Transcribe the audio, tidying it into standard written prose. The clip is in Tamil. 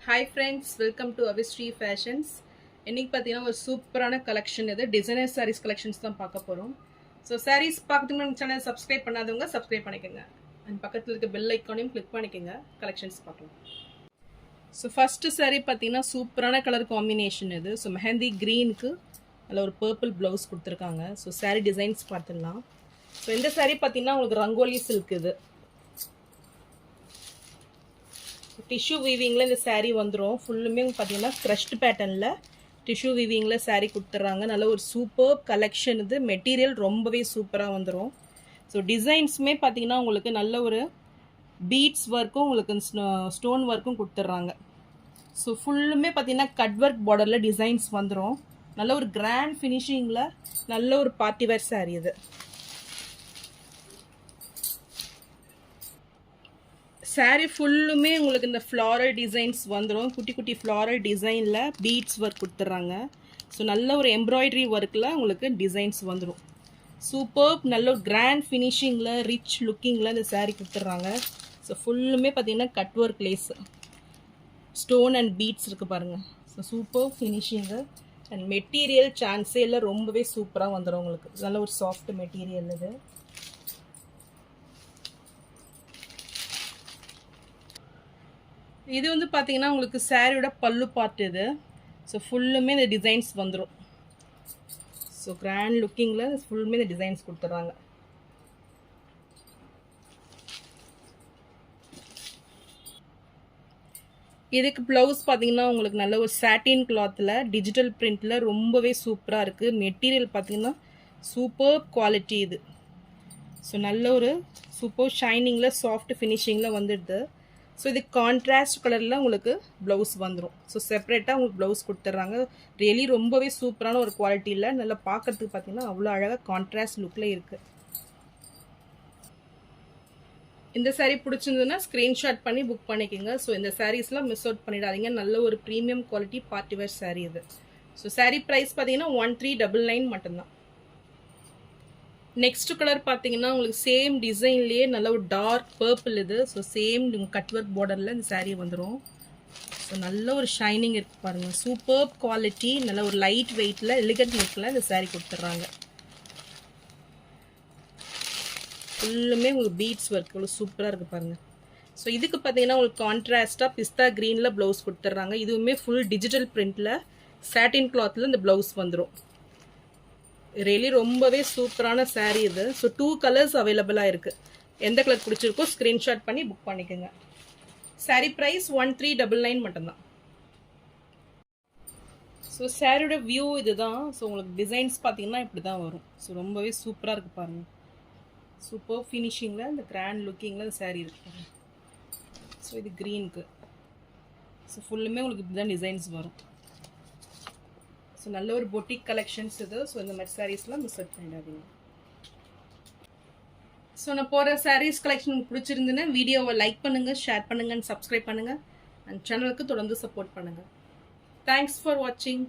Hi friends, welcome to Avisri fashions. இன்றைக்கி பார்த்தீங்கன்னா ஒரு சூப்பரான கலெக்ஷன். இது டிசைனர் சாரீஸ் கலெக்ஷன்ஸ் தான் பார்க்க போகிறோம். ஸோ சாரீஸ் பார்க்கறதுக்கு நம்ம சேனல் சப்ஸ்கிரைப் பண்ணாதவங்க சப்ஸ்கிரைப் பண்ணிக்கோங்க. அண்ட் பக்கத்தில் இருக்க பெல் ஐக்கானையும் கிளிக் பண்ணிக்கோங்க. கலெக்ஷன்ஸ் பார்க்கலாம். ஸோ ஃபஸ்ட்டு சாரீ பார்த்தீங்கன்னா சூப்பரான கலர் காம்பினேஷன் இது. ஸோ மெஹந்தி க்ரீனுக்கு அதில் ஒரு பர்பிள் ப்ளவுஸ் கொடுத்துருக்காங்க. ஸோ சாரீ டிசைன்ஸ் பார்த்துடலாம். ஸோ இந்த சாரீ பார்த்தீங்கன்னா உங்களுக்கு ரங்கோலி சில்க் இது. டிஷ்யூ வீவிங்கில் இந்த சாரீ வந்துடும். ஃபுல்லுமே பார்த்தீங்கன்னா க்ரஷ்ட் பேட்டர்னில் டிஷ்யூ வீவிங்கில் சாரீ கொடுத்துட்றாங்க. நல்ல ஒரு சூப்பர் கலெக்ஷன் இது. மெட்டீரியல் ரொம்பவே சூப்பராக வந்துடும். ஸோ டிசைன்ஸுமே பார்த்தீங்கன்னா உங்களுக்கு நல்ல ஒரு பீட்ஸ் ஒர்க்கும் உங்களுக்கு ஸ்டோன் ஒர்க்கும் கொடுத்துட்றாங்க. ஸோ ஃபுல்லுமே பார்த்தீங்கன்னா கட் ஒர்க் பார்டரில் டிசைன்ஸ் வந்துடும். நல்ல ஒரு கிராண்ட் ஃபினிஷிங்கில் நல்ல ஒரு பார்ட்டி வேர் சாரீ இது. சாரீ ஃபுல்லுமே உங்களுக்கு இந்த ஃப்ளாரல் டிசைன்ஸ் வந்துடும். குட்டி குட்டி ஃப்ளாரல் டிசைனில் பீட்ஸ் ஒர்க் கொடுத்துட்றாங்க. ஸோ நல்ல ஒரு எம்ப்ராய்டரி ஒர்க்கில் உங்களுக்கு டிசைன்ஸ் வந்துடும். சூப்பர் நல்ல ஒரு கிராண்ட் ஃபினிஷிங்கில் ரிச் லுக்கிங்கில் இந்த சாரீ கொடுத்துட்றாங்க. ஸோ ஃபுல்லுமே பார்த்தீங்கன்னா cut work lace stone and beads இருக்குது பாருங்கள். So super finishing and material சான்ஸே இல்லை, ரொம்பவே சூப்பராக வந்துடும் உங்களுக்கு. நல்ல ஒரு சாஃப்ட் மெட்டீரியல் இது. இது வந்து பார்த்தீங்கன்னா உங்களுக்கு சாரியோட பல்லு பார்ட் இது. ஸோ ஃபுல்லுமே இந்த டிசைன்ஸ் வந்துடும். ஸோ கிராண்ட் லுக்கிங்கில் ஃபுல்லுமே இந்த டிசைன்ஸ் கொடுத்துட்றாங்க. இதுக்கு ப்ளவுஸ் பார்த்தீங்கன்னா உங்களுக்கு நல்ல ஒரு சாட்டின் கிளாத்தில் டிஜிட்டல் பிரிண்டில் ரொம்பவே சூப்பராக இருக்குது. மெட்டீரியல் பார்த்தீங்கன்னா சூப்பர் குவாலிட்டி இது. ஸோ நல்ல ஒரு சூப்பர் ஷைனிங்கில் சாஃப்ட் ஃபினிஷிங்கில் வந்துடுது. ஸோ இது கான்ட்ராஸ்ட் கலரில் உங்களுக்கு ப்ளவுஸ் வந்துடும். ஸோ செப்பரேட்டாக உங்களுக்கு ப்ளவுஸ் கொடுத்துட்றாங்க. ரியலி ரொம்பவே சூப்பரான ஒரு குவாலிட்டியில் நல்லா பார்க்கறதுக்கு பார்த்தீங்கன்னா அவ்வளோ அழகாக கான்ட்ராஸ்ட் லுக்கில் இருக்குது. இந்த சாரீ பிடிச்சிருந்ததுன்னா ஸ்க்ரீன்ஷாட் பண்ணி புக் பண்ணிக்கோங்க. ஸோ இந்த சாரீஸ்லாம் மிஸ் அவுட் பண்ணிடாதீங்க. நல்ல ஒரு premium quality party wear sari இது. ஸோ சாரீ ப்ரைஸ் பார்த்தீங்கன்னா 1399 மட்டும்தான். நெக்ஸ்ட் கலர் பார்த்தீங்கன்னா உங்களுக்கு சேம் டிசைன்லேயே நல்ல ஒரு டார்க் பர்பிள் இது. ஸோ சேம் கட் ஒர்க் பார்டரில் இந்த சாரீ வந்துடும். ஸோ நல்ல ஒரு ஷைனிங் இருக்குது பாருங்கள். சூப்பர் குவாலிட்டி, நல்ல ஒரு லைட் வெயிட்டில் எலிகண்ட் லுக்கில் இந்த சாரீ கொடுத்துட்றாங்க. ஃபுல்லுமே உங்களுக்கு பீட்ஸ் ஒர்க் இவ்வளோ சூப்பராக இருக்குது பாருங்கள். ஸோ இதுக்கு பார்த்தீங்கன்னா உங்களுக்கு கான்ட்ராஸ்ட்டாக பிஸ்தா க்ரீனில் ப்ளவுஸ் கொடுத்துட்றாங்க. இதுவுமே ஃபுல் டிஜிட்டல் பிரிண்டில் சாட்டின் கிளாத்தில் இந்த ப்ளவுஸ் வந்துடும். ரியலி ரொம்பவே சூப்பரான சாரீ இது. ஸோ 2 கலர்ஸ் அவைலபிளாக இருக்குது. எந்த கலர் பிடிச்சிருக்கோ ஸ்க்ரீன்ஷாட் பண்ணி புக் பண்ணிக்கோங்க. சாரீ ப்ரைஸ் 1399 மட்டும்தான். ஸோ சாரியோட வியூ இது தான். ஸோ உங்களுக்கு டிசைன்ஸ் பார்த்தீங்கன்னா இப்படி தான் வரும். ஸோ ரொம்பவே சூப்பராக இருக்குது பாருங்கள். சூப்பர் ஃபினிஷிங்கில் இந்த கிராண்ட் லுக்கிங்கில் இந்த சாரீ இருக்குது பாருங்கள். ஸோ இது க்ரீனுக்கு. ஸோ ஃபுல்லுமே உங்களுக்கு இப்படி தான் டிசைன்ஸ் வரும். ஸோ நல்ல ஒரு பொட்டிக் கலெக்ஷன்ஸ் இது. ஸோ இந்த மாதிரி சாரீஸ்லாம் மிஸ் அவுட் பண்ணிடாதீங்க. ஸோ நான் போகிற சாரீஸ் கலெக்ஷன் பிடிச்சிருந்துன்னா வீடியோவை லைக் பண்ணுங்கள், ஷேர் பண்ணுங்கள், சப்ஸ்கிரைப் பண்ணுங்கள். அண்ட் சேனலுக்கு தொடர்ந்து சப்போர்ட் பண்ணுங்கள். தேங்க்ஸ் ஃபார் வாட்சிங்.